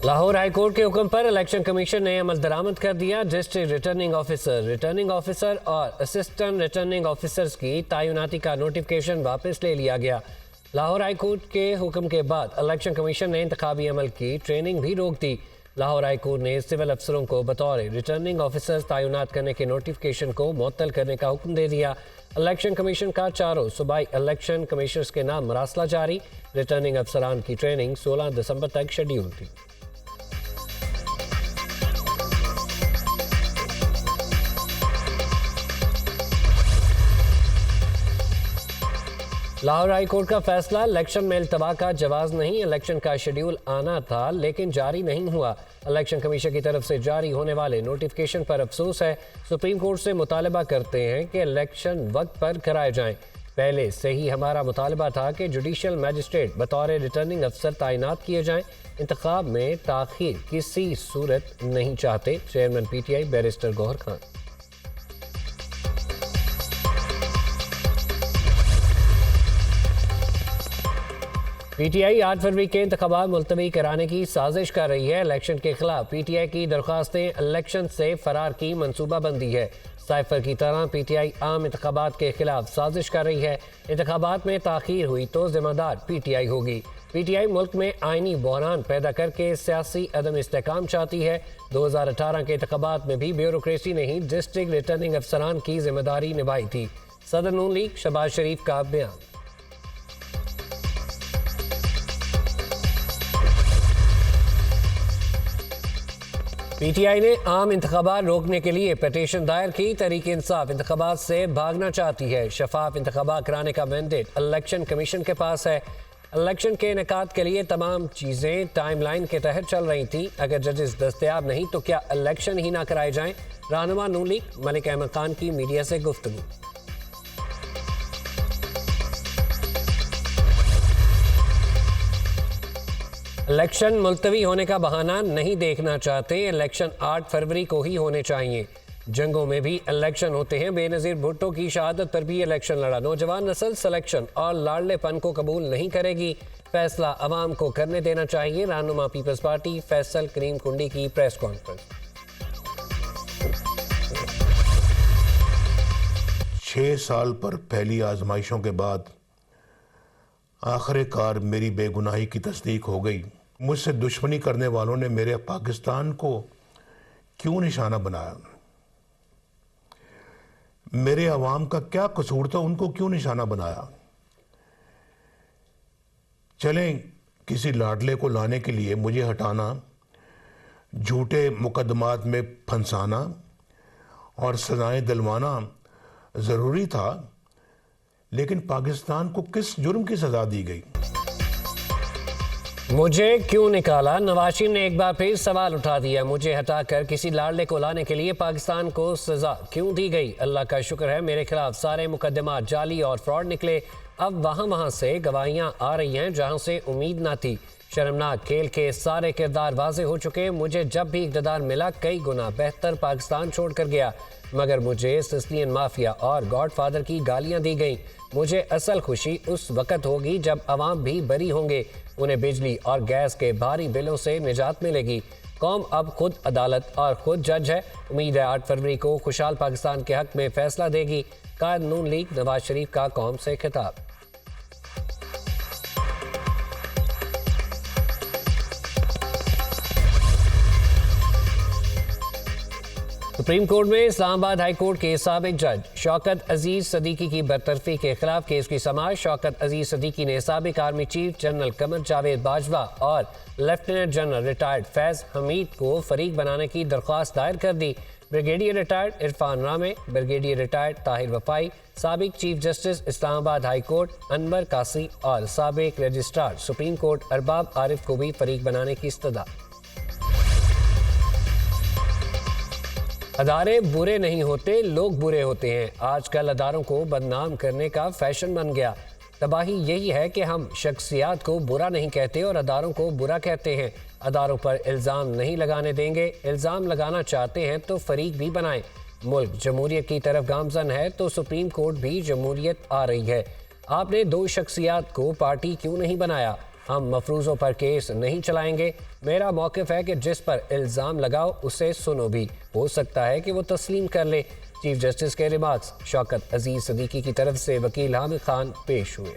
Lahore high court के हुक्म पर इलेक्शन कमीशन ने अमल दरामद कर दिया। डिस्ट्रिक्ट रिटर्निंग ऑफिसर और असिस्टेंट रिटर्निंग ऑफिसर्स की तैनाती का नोटिफिकेशन वापस ले लिया गया। लाहौर हाईकोर्ट के हुक्म के बाद इलेक्शन कमीशन ने इंतखाबी अमल की ट्रेनिंग भी रोक दी। लाहौर हाईकोर्ट ने सिविल अफसरों को बतौर रिटर्निंग ऑफिसर्स तैनात करने के नोटिफिकेशन को मुअत्तल करने का हुक्म दे दिया। इलेक्शन कमीशन का चारों सूबाई इलेक्शन कमिश्नर्स के नाम मरासला जारी। रिटर्निंग अफसरान की ट्रेनिंग 16 दिसंबर तक शेड्यूल थी। लाहौर हाई कोर्ट का फैसला, इलेक्शन में इल्तवा का जवाज नहीं। इलेक्शन का शेड्यूल आना था लेकिन जारी नहीं हुआ। इलेक्शन कमीशन की तरफ से जारी होने वाले नोटिफिकेशन पर अफसोस है। सुप्रीम कोर्ट से मुतालबा करते हैं कि इलेक्शन वक्त पर कराए जाएं। पहले से ही हमारा मुतालबा था कि जुडिशल मैजिस्ट्रेट बतौर रिटर्निंग अफसर तैनात किए जाएं। इंतखाब में ताखीर किसी सूरत नहीं चाहते। Chairman PTI barrister Gauhar Khan. PTI 8 फरवरी के इंतखाबात मुलतवी कराने की साजिश कर रही है। इलेक्शन के खिलाफ PTI की दरख्वास्तें इलेक्शन से फरार की मनसूबाबंदी है। साइफर की तरह PTI आम इंतखाबात के खिलाफ साजिश कर रही है। इंतखाबात में ताखीर हुई तो जिम्मेदार PTI होगी। PTI मुल्क में आइनी बहरान पैदा करके सियासी अदम इस्तेकाम चाहती है। 2018 के इंतखाबात में भी ब्यूरोक्रेसी ने ही डिस्ट्रिक्ट रिटर्निंग अफसरान की जिम्मेदारी निभाई थी। सदर नून लीग शहबाज शरीफ का बयान। PTI ने आम इंतखाबात रोकने के लिए पटिशन दायर की। तहरीक इंसाफ इंतखाबात से भागना चाहती है। शफाफ इंतखाबात कराने का मैंडेट इलेक्शन कमीशन के पास है। इलेक्शन के इनेकाद के लिए तमाम चीज़ें टाइमलाइन के तहत चल रही थी। अगर जजेस दस्तयाब नहीं तो क्या इलेक्शन ही ना कराए जाएं? रहनुमा नून लीग मलिक अहमद खान की मीडिया से गुफ्तगू। इलेक्शन मुलतवी होने का बहाना नहीं देखना चाहते। इलेक्शन 8 फरवरी को ही होने चाहिए। जंगों में भी इलेक्शन होते हैं। बेनज़ीर भुट्टो की शहादत पर भी इलेक्शन लड़ा। नौजवान नस्ल सिलेक्शन और लाडलेपन को कबूल नहीं करेगी। फैसला अवाम को करने देना चाहिए। रहनुमा पीपल्स पार्टी फैसल करीम कुंडी की प्रेस कॉन्फ्रेंस। 6 साल पर पहली आजमाइशों के बाद आखिरकार मेरी बेगुनाही की तस्दीक हो गई। मुझसे दुश्मनी करने वालों ने मेरे पाकिस्तान को क्यों निशाना बनाया? मेरे अवाम का क्या कसूर था? उनको क्यों निशाना बनाया? चलें, किसी लाडले को लाने के लिए मुझे हटाना, झूठे मुकदमात में फंसाना और सजाएं दिलवाना ज़रूरी था, लेकिन पाकिस्तान को किस जुर्म की सजा दी गई? मुझे क्यों निकाला? नवाज शरीफ ने एक बार फिर सवाल उठा दिया। मुझे हटाकर किसी लाडले को लाने के लिए पाकिस्तान को सजा क्यों दी गई? अल्लाह का शुक्र है मेरे खिलाफ सारे मुकदमा जाली और फ्रॉड निकले। अब वहाँ से गवाहियाँ आ रही हैं जहाँ से उम्मीद ना थी। शर्मनाक खेल के सारे किरदार वाजे हो चुके। मुझे जब भी इक़्तिदार मिला कई गुना बेहतर पाकिस्तान छोड़ कर गया, मगर मुझे सिस्लियन माफिया और गॉडफादर की गालियां दी गईं। मुझे असल खुशी उस वक़्त होगी जब अवाम भी बरी होंगे। उन्हें बिजली और गैस के भारी बिलों से निजात मिलेगी। कौम अब खुद अदालत और खुद जज है। उम्मीद है 8 फरवरी को खुशहाल पाकिस्तान के हक में फैसला देगी। कायद नून लीग नवाज शरीफ का कौम से खिताब। सुप्रीम कोर्ट में इस्लामाबाद हाई कोर्ट के साबिक जज शौकत अजीज सदीकी की बरतरफी के खिलाफ केस की समाअत। शौकत अजीज सदीकी ने साबिक army chief general Qamar Javed Bajwa और lieutenant general retired Faiz Hamid को फरीक बनाने की दरख्वास्त दायर कर दी। ब्रिगेडियर रिटायर्ड इरफान रामे, ब्रिगेडियर रिटायर्ड ताहिर वफाई, साबिक chief justice Islamabad high court Anwar कासी और साबिक registrar supreme court Arbab Arif को भी फरीक बनाने की इस्तदा। अदारे बुरे नहीं होते, लोग बुरे होते हैं। आजकल अदारों को बदनाम करने का फैशन बन गया। तबाही यही है कि हम शख्सियात को बुरा नहीं कहते और अदारों को बुरा कहते हैं। अदारों पर इल्ज़ाम नहीं लगाने देंगे। इल्ज़ाम लगाना चाहते हैं तो फरीक भी बनाएं। मुल्क जमहूरियत की तरफ गामजन है तो सुप्रीम कोर्ट भी जमहूरियत आ रही है। आपने 2 शख्सियात को पार्टी क्यों नहीं बनाया? हम मफरूज़ों पर केस नहीं चलाएंगे। मेरा मौक़िफ़ है कि जिस पर इल्ज़ाम लगाओ उसे सुनो भी, हो सकता है कि वो तस्लीम कर ले। चीफ जस्टिस के रिमार्क्स शौकत अजीज़ सदीकी की तरफ से वकील हामिद खान पेश हुए।